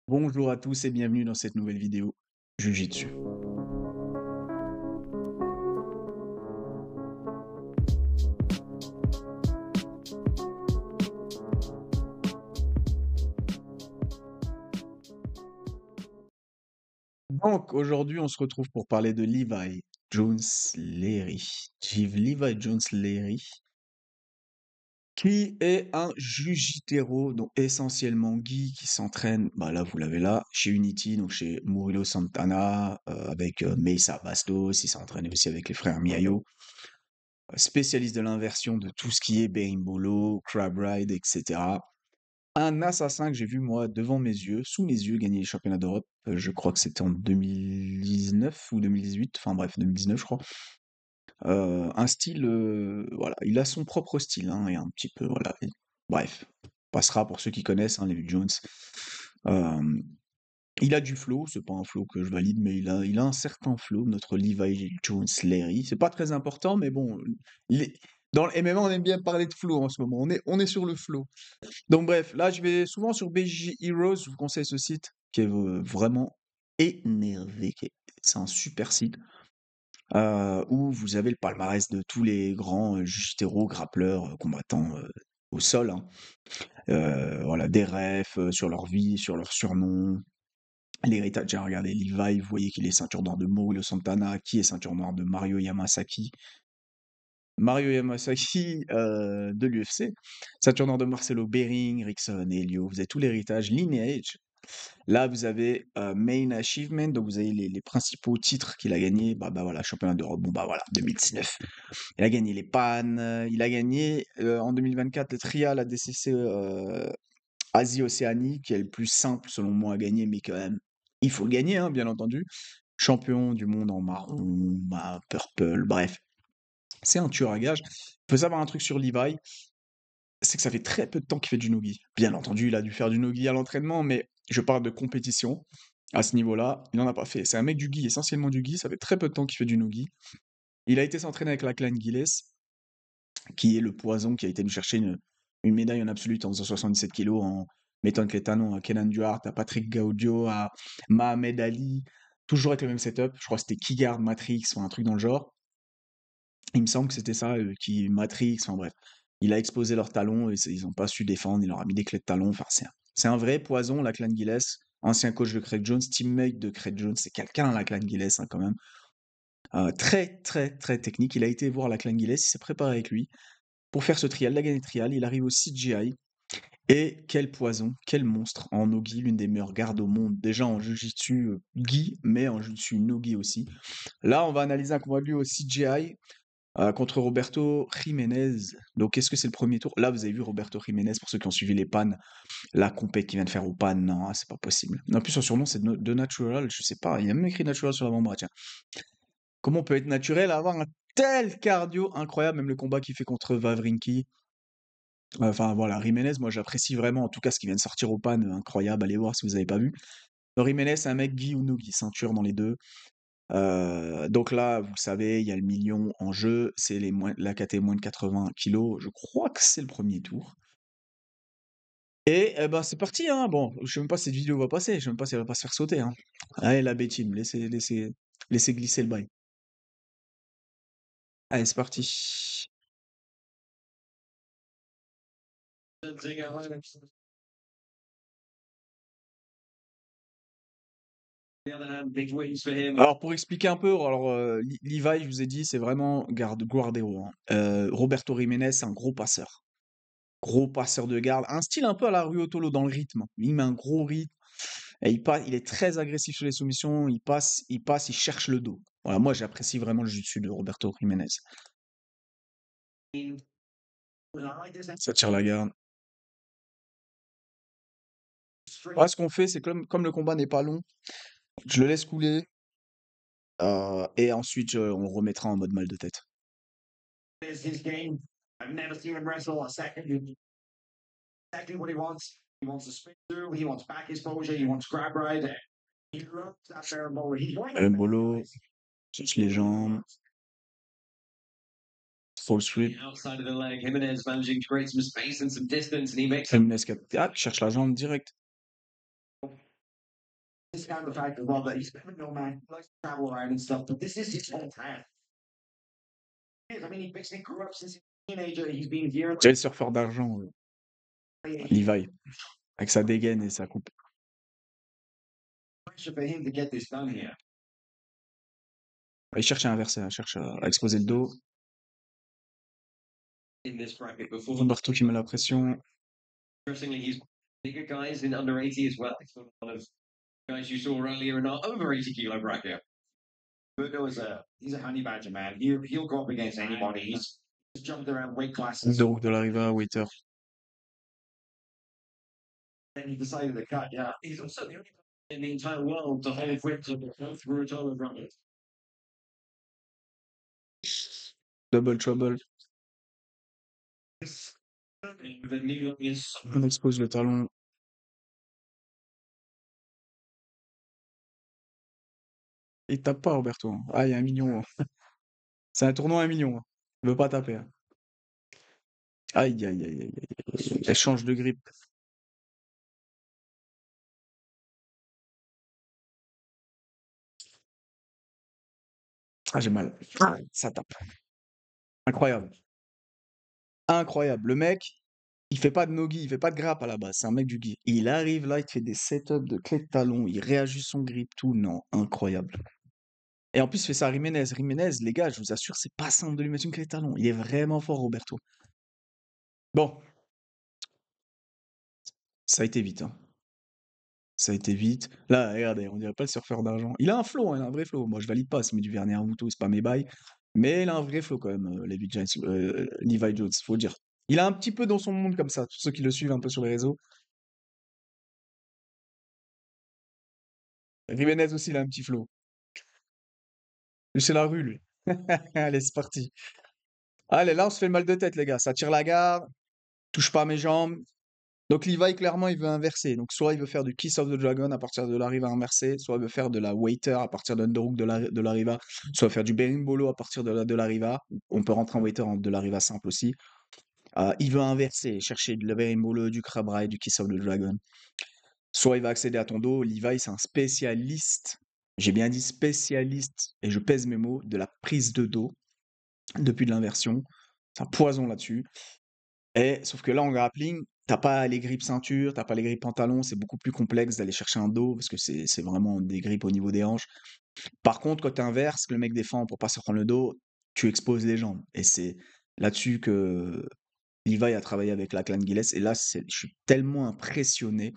Bonjour à tous et bienvenue dans cette nouvelle vidéo Jiu-Jitsu. Donc aujourd'hui on se retrouve pour parler de Levi Jones Leary. Levi Jones Leary, qui est un Jiu-Jitero, donc essentiellement Guy, qui s'entraîne, bah là vous l'avez là, chez Unity, donc chez Murilo Santana, avec Meisa Bastos, il s'est entraîné aussi avec les frères Miayo, spécialiste de l'inversion de tout ce qui est berimbolo, crab ride, etc. Un assassin que j'ai vu moi devant mes yeux, sous mes yeux, gagner les championnats d'Europe. Je crois que c'était en 2019 ou 2018, enfin bref, 2019 je crois. Un style, voilà, il a son propre style, hein, et un petit peu, voilà. Bref, passera pour ceux qui connaissent, hein, les Jones. Euh, il a du flow, c'est pas un flow que je valide, mais il a un certain flow, notre Levi Jones Larry. C'est pas très important, mais bon, les- dans le MMA, on aime bien parler de flow en ce moment. On est sur le flow. Donc bref, là je vais souvent sur BJ Heroes, je vous conseille ce site qui est vraiment énervé, c'est un super site où vous avez le palmarès de tous les grands jiu-jitsu, grappleurs, combattants au sol, hein. Voilà, des refs sur leur vie, sur leur surnom, l'héritage. J'ai regardé Levi, vous voyez qu'il est ceinture noire de Murilo Santana, qui est ceinture noire de Mario Yamasaki. Mario Yamasaki de l'UFC, ceinture noire de Marcelo Bering, Rickson, Helio, vous avez tout l'héritage, Lineage. Là, vous avez Main Achievement, donc vous avez les principaux titres qu'il a gagnés. Bah voilà, championnat d'Europe, bon bah voilà, 2019. Il a gagné les PAN, il a gagné en 2024 le Trial ADCC Asie-Océanie, qui est le plus simple selon moi à gagner, mais quand même, il faut le gagner, hein, bien entendu. Champion du monde en marron, purple, bref. C'est un tueur à gages. Il faut savoir un truc sur Levi, c'est que ça fait très peu de temps qu'il fait du no-gi. Bien entendu, il a dû faire du no-gi à l'entraînement, mais je parle de compétition. À ce niveau-là, il n'en a pas fait. C'est un mec du gi, essentiellement du gi. Ça fait très peu de temps qu'il fait du no-gi. Il a été s'entraîner avec la clan Gilles, qui est le poison qui a été nous chercher une médaille en absolute en faisant 77 kilos, en mettant les talons à Kenan Duhart, à Patrick Gaudio, à Mohamed Ali, toujours avec le même setup. Je crois que c'était Keyguard Matrix ou un truc dans le genre. Il me semble que c'était ça, qui Matrix, enfin bref. Il a exposé leurs talons et ils n'ont pas su défendre, il leur a mis des clés de talons. Enfin, c'est un vrai poison, la clan Gilles. Ancien coach de Craig Jones, teammate de Craig Jones, c'est quelqu'un, la clan Gilles, hein, quand même. Très, très, très technique. Il a été voir la clan Gilles, il s'est préparé avec lui pour faire ce trial. Il a gagné le trial, il arrive au CGI. Et quel poison, quel monstre en no-gi, l'une des meilleures gardes au monde, déjà en jiu-jitsu gi, mais en jiu-jitsu no-gi aussi. Là, on va analyser un combat de lui au CGI. Contre Roberto Jiménez. Donc, est-ce que c'est le premier tour? Là, vous avez vu Roberto Jiménez, pour ceux qui ont suivi les pannes, la compète qu'il vient de faire aux pannes, non, c'est pas possible. En plus, son surnom, c'est de Natural, je sais pas, il y a même écrit Natural sur l'avant-bras, tiens. Comment on peut être naturel à avoir un tel cardio incroyable, même le combat qu'il fait contre Vavrinki. Enfin, voilà, Jiménez, moi, j'apprécie vraiment, en tout cas, ce qui vient de sortir aux pannes, incroyable, allez voir si vous avez pas vu. Donc, Jiménez, c'est un mec Guy ou no Guy, ceinture dans les deux. Donc là, vous le savez, il y a le million en jeu, c'est la KT moins de 80 kilos. Je crois que c'est le premier tour. Et eh ben, c'est parti, hein. Bon, je sais même pas si cette vidéo va passer, je sais même pas si elle va pas se faire sauter, hein. Allez, la bêtine, laissez glisser le bail. Allez, c'est parti. Alors, pour expliquer un peu, alors, Levi, je vous ai dit, c'est vraiment Guardero, hein. Roberto Jiménez, c'est un gros passeur. Gros passeur de garde. Un style un peu à la Ruotolo dans le rythme. Il met un gros rythme. Et il est très agressif sur les soumissions, il cherche le dos. Voilà, moi j'apprécie vraiment le jiu-jitsu de Roberto Jiménez. Ça tire la garde. Là, ce qu'on fait, c'est comme le combat n'est pas long, je le laisse couler, et ensuite on le remettra en mode mal de tête. Bolo, cherche les jambes, full sweep. Jiménez qui cherche la jambe direct. understand the fact as well that he's a bit of a nomad, he likes to travel around and stuff, but this is his hometown. I mean, he basically grew up since he was a teenager. He's been here. C'est le surfeur d'argent, He Levi, avec sa dégaine et sa coupe. pressure for him to get this done here. Il cherche à inverser, il cherche à exposer le dos. In this bracket before. Roberto qui met la pression. Interestingly, he's bigger guys in under 80 as well. It's not a lot of guys you saw earlier in our over 80 kilo bracket. Virgo is he's a honey badger, man. He'll go up against anybody. He's jumped around weight classes. Donc de l'arriva, waiter. And he decided to cut. Yeah, he's also the only person in the entire world to hold weights through a total bracket. Double trouble. The new is On expose le talon. Il tape pas, Roberto. Ah, il y a 1 million. C'est un tournoi à 1 million. Il veut pas taper. Aïe, aïe, aïe, aïe, aïe. Elle change de grip. Ah, j'ai mal. Ah, ça tape. Incroyable. Incroyable. Le mec, il fait pas de no-gi, il fait pas de grappe à la base. C'est un mec du gi. Il arrive là, il te fait des setups de clé de talon, il réajuste son grip, tout. Non, incroyable. Et en plus, il fait ça à Jiménez. Jiménez, les gars, je vous assure, c'est pas simple de lui mettre une clé de talon. Il est vraiment fort, Roberto. Bon, ça a été vite, hein. Ça a été vite. Là, regardez, on dirait pas le surfeur d'argent. Il a un flow, hein, il a un vrai flow. Moi, je valide pas s'il met du vernis à c'est pas mes bails. Mais il a un vrai flow quand même, Levi Jones, faut dire. Il a un petit peu dans son monde comme ça, tous ceux qui le suivent un peu sur les réseaux. Jiménez aussi, il a un petit flow. Lui, c'est la rue, lui. Allez, c'est parti. Allez, là, on se fait le mal de tête, les gars. Ça tire la garde, touche pas à mes jambes. Donc Levi, clairement, il veut inverser. Donc soit il veut faire du Kiss of the Dragon à partir de l'arriva inversée, soit il veut faire de la Waiter à partir d'Underhook de l'arriva, soit faire du Berimbolo à partir de l'arriva. On peut rentrer en Waiter de l'arriva simple aussi. Il veut inverser, chercher le Berimbolo, du Crab Ride, du Kiss of the Dragon. Soit il va accéder à ton dos. Levi, c'est un spécialiste. J'ai bien dit spécialiste, et je pèse mes mots, de la prise de dos depuis de l'inversion. C'est un poison là-dessus. Et sauf que là, en grappling, t'as pas les grippes ceinture, t'as pas les grippes pantalon, c'est beaucoup plus complexe d'aller chercher un dos parce que c'est vraiment des grippes au niveau des hanches. Par contre, quand tu inverses, que le mec défend pour pas se prendre le dos, tu exposes les jambes. Et c'est là-dessus que Levi a travaillé avec la Clan Gilles. Et là, je suis tellement impressionné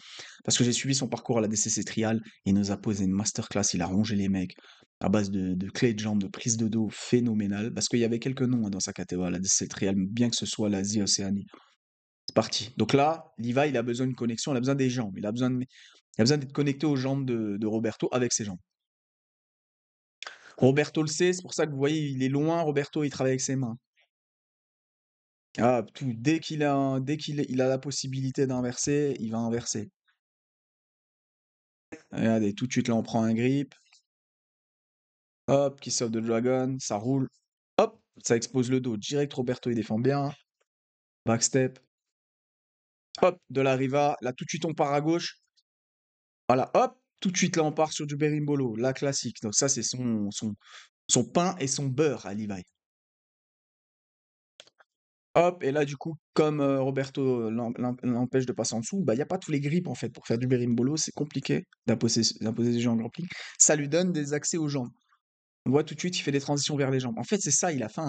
parce que j'ai suivi son parcours à la DCC Trial. Il nous a posé une masterclass, il a rongé les mecs à base de clés de jambes, de prise de dos phénoménale. Parce qu'il y avait quelques noms, hein, dans sa catégorie à la DCC Trial, bien que ce soit l'Asie Océanie. C'est parti. Donc là, Levi, il a besoin d'une connexion, il a besoin des jambes. Il a besoin d'être connecté aux jambes de Roberto avec ses jambes. Roberto le sait, c'est pour ça que vous voyez, il est loin. Roberto, il travaille avec ses mains. Ah, tout. Dès qu'il a la possibilité d'inverser, il va inverser. Regardez, tout de suite, là, on prend un grip. Hop, qui sort de Dragon, ça roule. Hop, ça expose le dos. Direct, Roberto, il défend bien. Backstep. Hop, de la Riva. Là, tout de suite, on part à gauche. Voilà, hop, tout de suite, là, on part sur du Berimbolo, la classique. Donc ça, c'est son pain et son beurre à Levi. Hop, et là, du coup, comme Roberto l'empêche de passer en dessous, bah, il n'y a pas tous les grips, en fait. Pour faire du Berimbolo, c'est compliqué d'imposer des jambes en grappling. Ça lui donne des accès aux jambes. On voit tout de suite, il fait des transitions vers les jambes. En fait, c'est ça, il a fait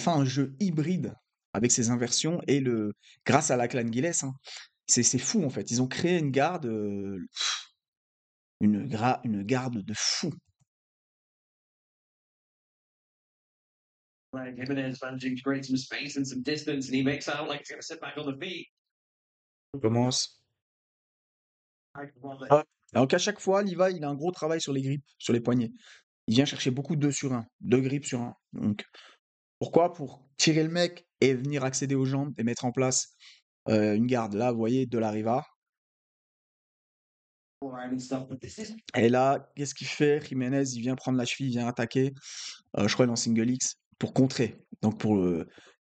un jeu hybride avec ses inversions et grâce à la Clan Gilles, hein. C'est fou, en fait. Ils ont créé une garde, une garde de fou. Like Jimenez managing to create some space and some distance, and he makes out like he's going to sit back on the feet. On commence. Hop. Donc à chaque fois, Levi, il a un gros travail sur les grips, sur les poignets. Il vient chercher beaucoup de 2 sur 1, 2 grips sur 1. Donc, pourquoi? Pour tirer le mec et venir accéder aux jambes et mettre en place une garde. Là, vous voyez, de la Riva. Et là, qu'est-ce qu'il fait? Jiménez, il vient prendre la cheville, il vient attaquer. Je crois il est en single X pour contrer. Donc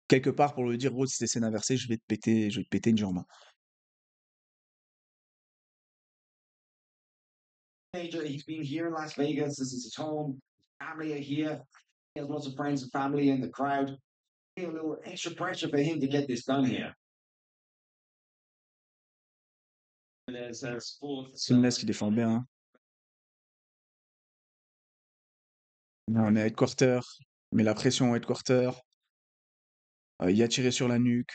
quelque part pour lui dire, gros, si t'essaies d'inverser, je vais te péter une jambe. major. He's been here in Las Vegas. This is his home. Family are here. He has lots of friends and family in the crowd. A little extra pressure for him to get this done here. There's fourth. Souness qui défend bien. Là, on est à headquarter. Mais la pression au headquarter. Il a tiré sur la nuque.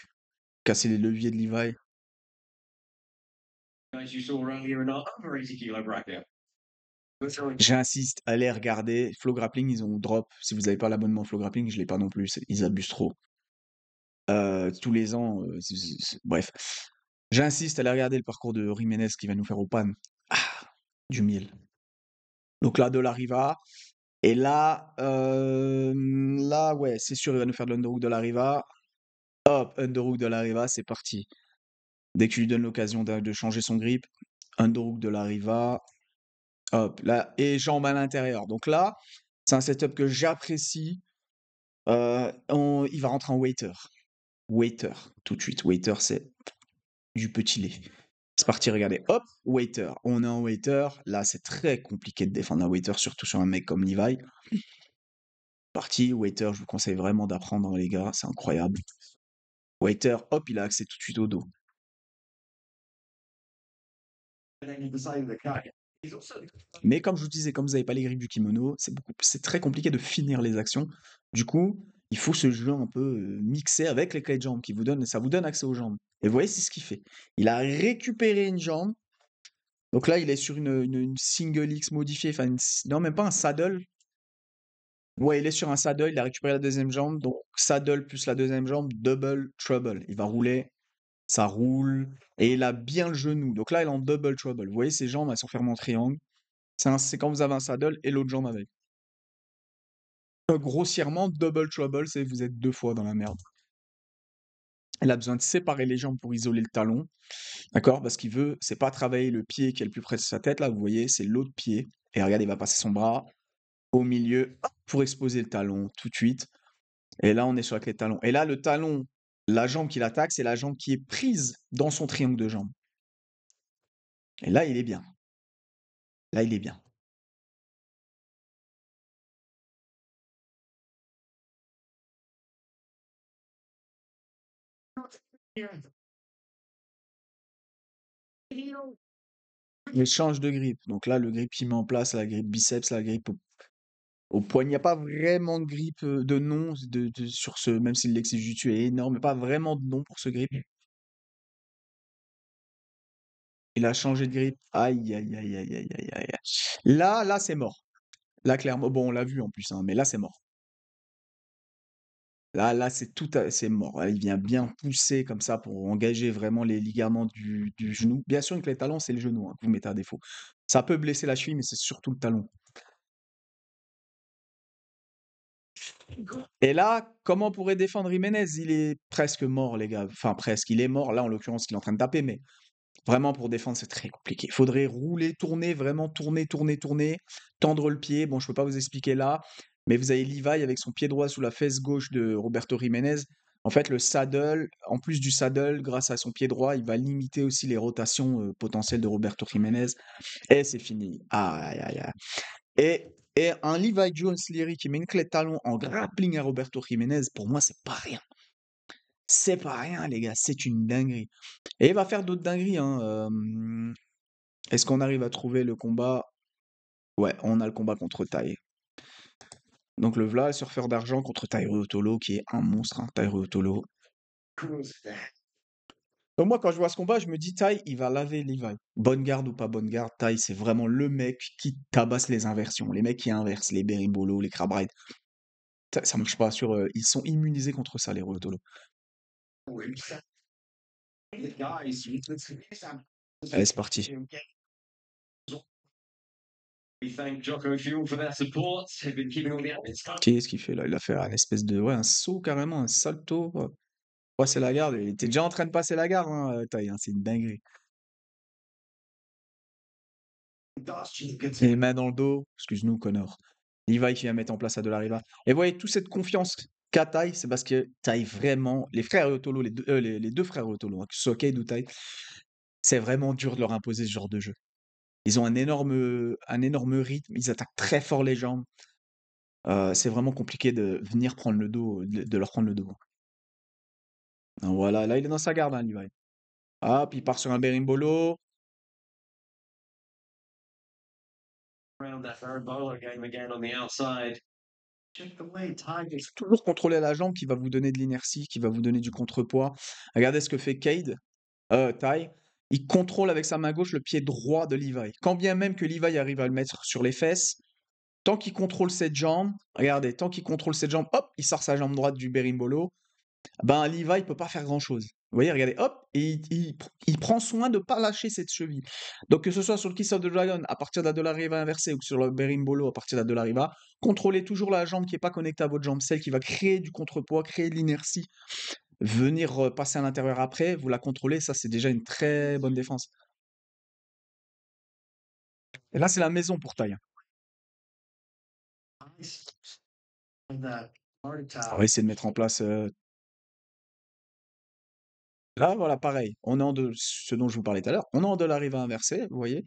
Cassé les leviers de Levi. Guys you saw earlier in our over 80 kilo bracket. J'insiste, allez regarder. Flow Grappling, ils ont drop. Si vous n'avez pas l'abonnement Flow Grappling, je l'ai pas non plus. Ils abusent trop. Tous les ans, bref. J'insiste, allez regarder le parcours de Jiménez qui va nous faire au pan. Ah, du miel. Donc là, De La Riva. Et là, ouais, c'est sûr, il va nous faire de l'underhook de La Riva. Hop, underhook de La Riva, c'est parti. Dès que tu lui donnes l'occasion de changer son grip, underhook de La Riva. Hop, là, et jambes à l'intérieur. Donc là, c'est un setup que j'apprécie. Il va rentrer en waiter. Waiter, tout de suite. Waiter, c'est du petit lait. C'est parti, regardez. Hop, waiter. On est en waiter. Là, c'est très compliqué de défendre un waiter, surtout sur un mec comme Levi. Parti, waiter, je vous conseille vraiment d'apprendre, les gars. C'est incroyable. Waiter, hop, il a accès tout de suite au dos. Mais comme je vous disais, comme vous n'avez pas les grips du kimono, c'est très compliqué de finir les actions. Du coup, il faut ce jeu un peu mixé avec les clés de jambes ça vous donne accès aux jambes. Et vous voyez, c'est ce qu'il fait. Il a récupéré une jambe. Donc là, il est sur une single X modifiée. Enfin, non, même pas un saddle. Ouais, il est sur un saddle. Il a récupéré la deuxième jambe. Donc, saddle plus la deuxième jambe, double trouble. Il va rouler. Ça roule. Et il a bien le genou. Donc là, il est en double trouble. Vous voyez, ses jambes, elles sont fermées en triangle. C'est quand vous avez un saddle et l'autre jambe avec. Grossièrement, double trouble, c'est vous êtes 2 fois dans la merde. Il a besoin de séparer les jambes pour isoler le talon, d'accord? Parce qu'il veut, c'est pas travailler le pied qui est le plus près de sa tête, là, vous voyez, c'est l'autre pied. Et regardez, il va passer son bras au milieu hop, pour exposer le talon tout de suite. Et là, on est sur la clé de talon. Et là, le talon, la jambe qui l'attaque, c'est la jambe qui est prise dans son triangle de jambes. Et là, il est bien. Là, il est bien. Il change de grip. Donc là, le grip qu'il met en place, la grip biceps, la grip au poignet. Il n'y a pas vraiment de grip de nom sur ce, même si le lexique jiu-jitsu est énorme, mais pas vraiment de nom pour ce grip. Il a changé de grip. Aïe, aïe, aïe, aïe, aïe, aïe, aïe. Là, c'est mort. Là, clairement, bon, on l'a vu en plus, hein, mais là, c'est mort. Là, c'est mort. Là, il vient bien pousser comme ça pour engager vraiment les ligaments du genou. Bien sûr que les talons, c'est le genou, hein, que vous mettez à défaut. Ça peut blesser la cheville, mais c'est surtout le talon. Et là, comment on pourrait défendre Jiménez? Il est presque mort, les gars. Enfin, presque. Il est mort. Là, en l'occurrence, il est en train de taper, mais vraiment, pour défendre, c'est très compliqué. Il faudrait rouler, tourner, vraiment tourner, tourner, tourner, tendre le pied. Bon, je peux pas vous expliquer là, mais vous avez Levi avec son pied droit sous la fesse gauche de Roberto Jiménez. En fait, le saddle, en plus du saddle, grâce à son pied droit, il va limiter aussi les rotations potentielles de Roberto Jiménez. Et c'est fini. Aïe, aïe, aïe. Et un Levi Jones Leary qui met une clé de talon en grappling à Roberto Jiménez, pour moi, c'est pas rien. C'est pas rien, les gars. C'est une dinguerie. Et il va faire d'autres dingueries, hein. Est-ce qu'on arrive à trouver le combat? Ouais, on a le combat contre Tai. Donc le v'là, le surfeur d'argent contre Tairo Otolo, qui est un monstre, hein, Tairo Otolo. Donc moi, quand je vois ce combat, je me dis, Tai, il va laver Levi. Bonne garde ou pas bonne garde, Tai, c'est vraiment le mec qui tabasse les inversions. Les mecs qui inversent, les berimbolo, les crab ride. Ça marche pas sur... ils sont immunisés contre ça, les Otolo. Allez, c'est parti. Qu'est-ce qu'il fait là? Il a fait un espèce de... Ouais, un saut carrément, un salto. Ouais, c'est la garde. Il était déjà en train de passer la garde, hein, Tai, hein, c'est une dinguerie. Les mains dans le dos. Excuse-nous, Connor. Levi qui vient mettre en place à De La Riva. Et vous voyez, toute cette confiance qu'a Tai, c'est parce que Tai vraiment... Les frères Otolo, les deux frères Otolo, hein, que ce soit Cade ou Tai, c'est vraiment dur de leur imposer ce genre de jeu. Ils ont un énorme rythme, ils attaquent très fort les jambes. C'est vraiment compliqué de venir prendre le dos, de leur prendre le dos. Voilà, là, il est dans sa garde, hein, Levi. Hop, il part sur un berimbolo. Around that Berimbolo game again on the outside. Just the way Tigers Toujours contrôler la jambe qui va vous donner de l'inertie, qui va vous donner du contrepoids. Regardez ce que fait Ty. Il contrôle avec sa main gauche le pied droit de Levi. Quand bien même que Levi arrive à le mettre sur les fesses, tant qu'il contrôle cette jambe, regardez, tant qu'il contrôle cette jambe, hop, il sort sa jambe droite du berimbolo. Ben, Levi peut pas faire grand-chose. Vous voyez, regardez, hop, et il prend soin de pas lâcher cette cheville. Donc que ce soit sur le Kiss of the Dragon à partir de la Dolariva inversée ou sur le berimbolo à partir de la Dolariva, contrôlez toujours la jambe qui est pas connectée à votre jambe, celle qui va créer du contrepoids, créer de l'inertie, venir passer à l'intérieur après, vous la contrôlez, ça c'est déjà une très bonne défense. Et là, c'est la maison pour Taille. and that heart On attack. va essayer de mettre en place. Là, voilà, pareil. On est ce dont je vous parlais tout à l'heure. On est en Dolariva inversée, vous voyez.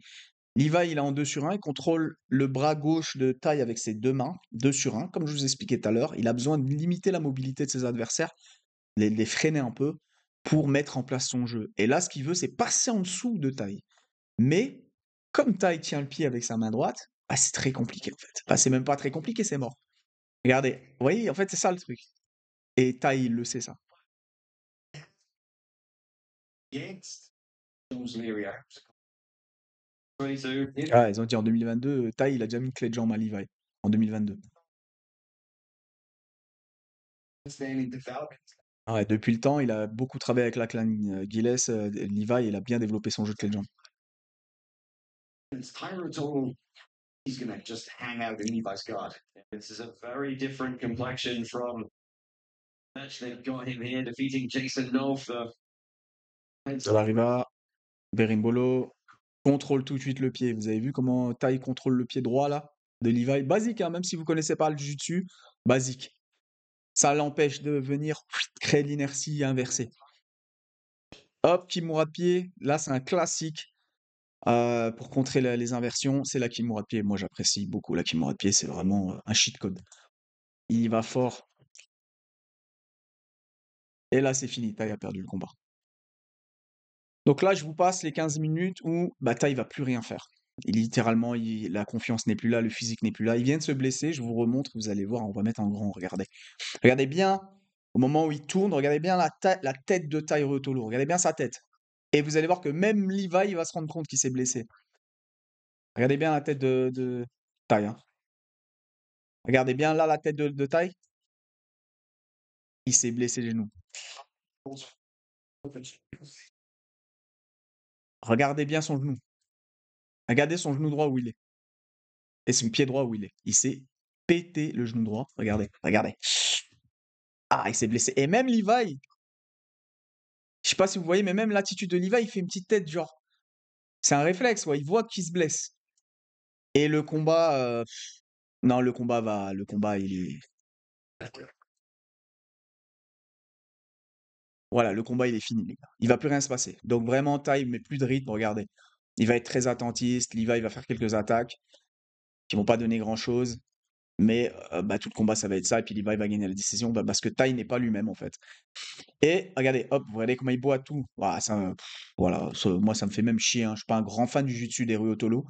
Levi, il est en 2 sur 1, il contrôle le bras gauche de Taille avec ses deux mains, 2 sur 1, comme je vous expliquais tout à l'heure. Il a besoin de limiter la mobilité de ses adversaires, les freiner un peu pour mettre en place son jeu. Et là, ce qu'il veut, c'est passer en dessous de Taille. Mais comme Taille tient le pied avec sa main droite, bah, c'est très compliqué en fait. Enfin, c'est même pas très compliqué, c'est mort. Regardez, vous voyez, en fait, c'est ça le truc. Et Taille, il le sait ça. Against Jones Leary. 22. Ah, ils ont dit en 2022, Taille, il a déjà mis une clé de jambe à Levi. En 2022. Standing development. Ah ouais, depuis le temps, il a beaucoup travaillé avec la clan Gilles. Levi, il a bien développé son jeu de clé de jambe. It's Tyro total. He's gonna just hang out in Levi's guard. This is a very different complexion from the match they've got him here defeating Jason North. Dolariva, Berimbolo, contrôle tout de suite le pied. Vous avez vu comment Tai contrôle le pied droit là de Levi? Basique, hein, même si vous connaissez pas le jiu-jitsu, basique. Ça l'empêche de venir créer l'inertie inversée. Hop, Kimura de pied. Là, c'est un classique pour contrer les inversions. C'est la Kimura de pied. Moi, j'apprécie beaucoup la Kimura de pied. C'est vraiment un cheat code. Il y va fort. Et là, c'est fini. Tai a perdu le combat. Donc là, je vous passe les 15 minutes où Tai va plus rien faire. Littéralement, la confiance n'est plus là, le physique n'est plus là. Il vient de se blesser, je vous remontre, vous allez voir, on va mettre en grand, regardez. Regardez bien, au moment où il tourne, regardez bien la tête de Tairo Tolo, regardez bien sa tête. Et vous allez voir que même Levi, il va se rendre compte qu'il s'est blessé. Regardez bien la tête de Tai. Hein. Regardez bien là la tête de Tai. Il s'est blessé les genoux. Regardez bien son genou. Regardez son genou droit où il est. Et son pied droit où il est. Il s'est pété le genou droit. Regardez, regardez. Ah, il s'est blessé. Et même Levi, je sais pas si vous voyez, mais même l'attitude de Levi, il fait une petite tête, genre. C'est un réflexe, ouais, il voit qu'il se blesse. Et le combat, non, le combat, il est, voilà, le combat, il est fini, les gars. Il va plus rien se passer. Donc vraiment, Tai, mais plus de rythme, regardez. Il va être très attentiste, Levi, il va faire quelques attaques qui vont pas donner grand-chose. Mais tout le combat, ça va être ça. Et puis Levi va gagner la décision parce que Tai n'est pas lui-même, en fait. Et regardez, hop, vous regardez comment il boit tout. Voilà, voilà, moi, ça me fait même chier. Hein. Je suis pas un grand fan du jiu-jitsu des Ruotolo.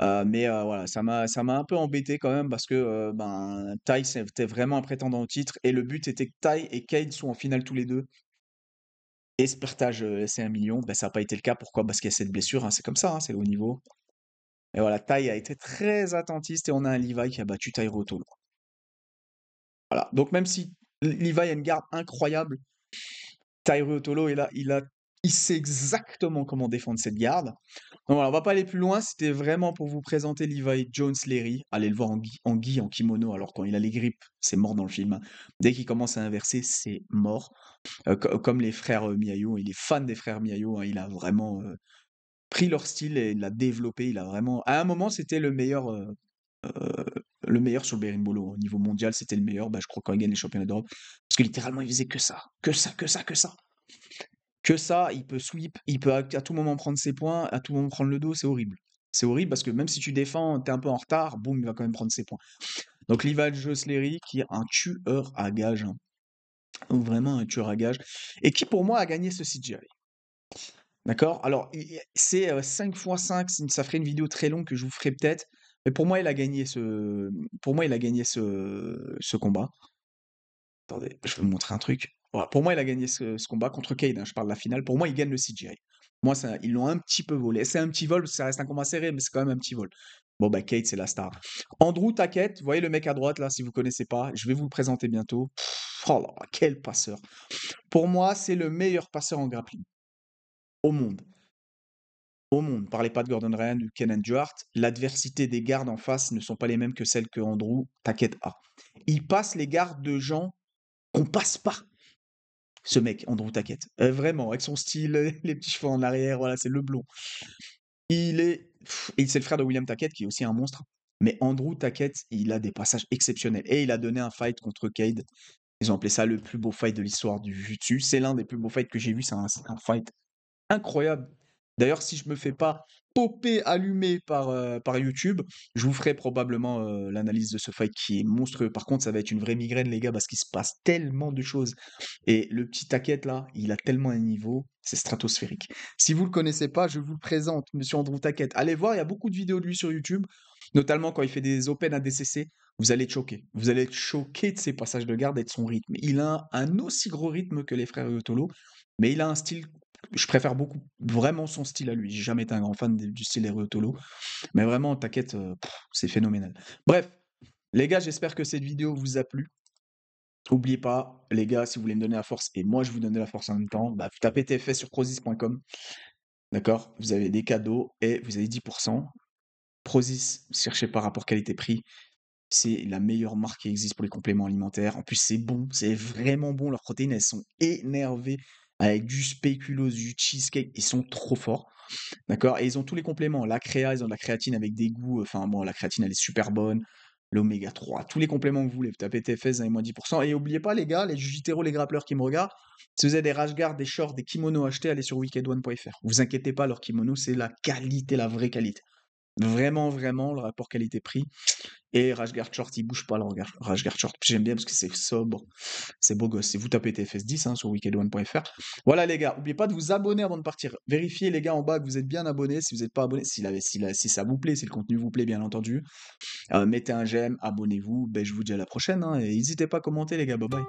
Mais voilà, ça m'a un peu embêté quand même parce que Tai, c'était vraiment un prétendant au titre. Et le but était que Tai et Cade soient en finale tous les deux. Et se partagent ces 1 million. Ça n'a pas été le cas. Pourquoi? Parce qu'il y a cette blessure. Hein, c'est comme ça, hein, c'est le haut niveau. Et voilà, Tai a été très attentiste et on a un Levi qui a battu Tairo Tolo. Voilà. Donc même si Levi a une garde incroyable, Tairo Tolo est là, il sait exactement comment défendre cette garde. Donc voilà, on va pas aller plus loin, c'était vraiment pour vous présenter Levi Jones Leary. Allez le voir en kimono, alors quand il a les grippes, c'est mort dans le film. Hein. Dès qu'il commence à inverser, c'est mort. Comme les frères Miyayo, il est fan des frères Miyayo, hein, il a vraiment pris leur style et il l'a développé, il a vraiment... À un moment, c'était le meilleur sur le berimbolo. Au niveau mondial, c'était le meilleur, je crois, quand il gagne les championnats d'Europe. Parce que littéralement, il faisait que ça, que ça, que ça, que ça. Que ça, il peut sweep, il peut à tout moment prendre ses points, à tout moment prendre le dos, c'est horrible. C'est horrible parce que même si tu défends, t'es un peu en retard, boum, il va quand même prendre ses points. Donc Lival Josleri qui est un tueur à gages, hein, vraiment un tueur à gages, et qui pour moi a gagné ce CGI. D'accord? Alors, c'est 5 x 5, ça ferait une vidéo très longue que je vous ferai peut-être, mais pour moi, il a gagné ce combat. Attendez, je vais vous montrer un truc. Voilà, pour moi, il a gagné ce combat contre Cade, hein, je parle de la finale. Pour moi, il gagne le CGI. Moi, ça, ils l'ont un petit peu volé. C'est un petit vol, ça reste un combat serré, mais c'est quand même un petit vol. Bon, bah, Cade, c'est la star. Andrew Tackett, vous voyez le mec à droite, là, si vous connaissez pas, je vais vous le présenter bientôt. Oh là là, quel passeur. Pour moi, c'est le meilleur passeur en grappling au monde. Au monde. Parlez pas de Gordon Ryan ou Kenan Duhart. L'adversité des gardes en face ne sont pas les mêmes que celles que Andrew Tackett a. Il passe les gardes de gens qu'on passe pas. Ce mec, Andrew Tackett. Vraiment, avec son style, les petits cheveux en arrière, voilà, c'est le blond. Et c'est le frère de William Tackett qui est aussi un monstre. Mais Andrew Tackett, il a des passages exceptionnels. Et il a donné un fight contre Cade. Ils ont appelé ça le plus beau fight de l'histoire du jiu-jitsu. C'est l'un des plus beaux fights que j'ai vu. C'est un fight incroyable. D'ailleurs, si je me fais pas popper, allumer par YouTube, je vous ferai probablement l'analyse de ce fight qui est monstrueux. Par contre, ça va être une vraie migraine, les gars, parce qu'il se passe tellement de choses. Et le petit Tackett, là, il a tellement un niveau, c'est stratosphérique. Si vous le connaissez pas, je vous le présente, Monsieur Andrew Tackett. Allez voir, il y a beaucoup de vidéos de lui sur YouTube, notamment quand il fait des Open à DCC. Vous allez être choqué. Vous allez être choqué de ses passages de garde et de son rythme. Il a un aussi gros rythme que les frères Yotolo, mais il a un style. Je préfère beaucoup, vraiment son style à lui. J'ai jamais été un grand fan du style des Ruotolo, mais vraiment, Tackett, c'est phénoménal. Bref, les gars, j'espère que cette vidéo vous a plu. N'oubliez pas, les gars, si vous voulez me donner la force, et moi je vous donne la force en même temps, bah, vous tapez TFS sur Prozis.com, d'accord? Vous avez des cadeaux et vous avez 10%. Prozis, cherchez pas rapport qualité-prix, c'est la meilleure marque qui existe pour les compléments alimentaires. En plus, c'est bon, c'est vraiment bon. Leurs protéines, elles sont énervées avec du spéculoos, du cheesecake. Ils sont trop forts. D'accord? Et ils ont tous les compléments. La créa, ils ont de la créatine avec des goûts. Enfin, bon, la créatine, elle est super bonne. L'oméga 3, tous les compléments que vous voulez. Vous tapez TFS, vous avez moins 10%. Et n'oubliez pas, les gars, les jiu-jiteros, les grappleurs qui me regardent, si vous avez des rash-guards, des shorts, des kimonos achetés, allez sur wickedone.fr. Vous inquiétez pas, leurs kimonos, c'est la qualité, la vraie qualité. Vraiment, vraiment, le rapport qualité-prix. Et Rashguard Short, il bouge pas le Rashguard Short. J'aime bien parce que c'est sobre, c'est beau gosse. Et vous tapez TFS10 hein, sur wickedone.fr. Voilà les gars, n'oubliez pas de vous abonner avant de partir. Vérifiez les gars en bas que vous êtes bien abonnés. Si vous n'êtes pas abonné, si ça vous plaît, si le contenu vous plaît bien entendu, mettez un j'aime, abonnez-vous. Ben, je vous dis à la prochaine. Hein, et n'hésitez pas à commenter les gars, bye bye.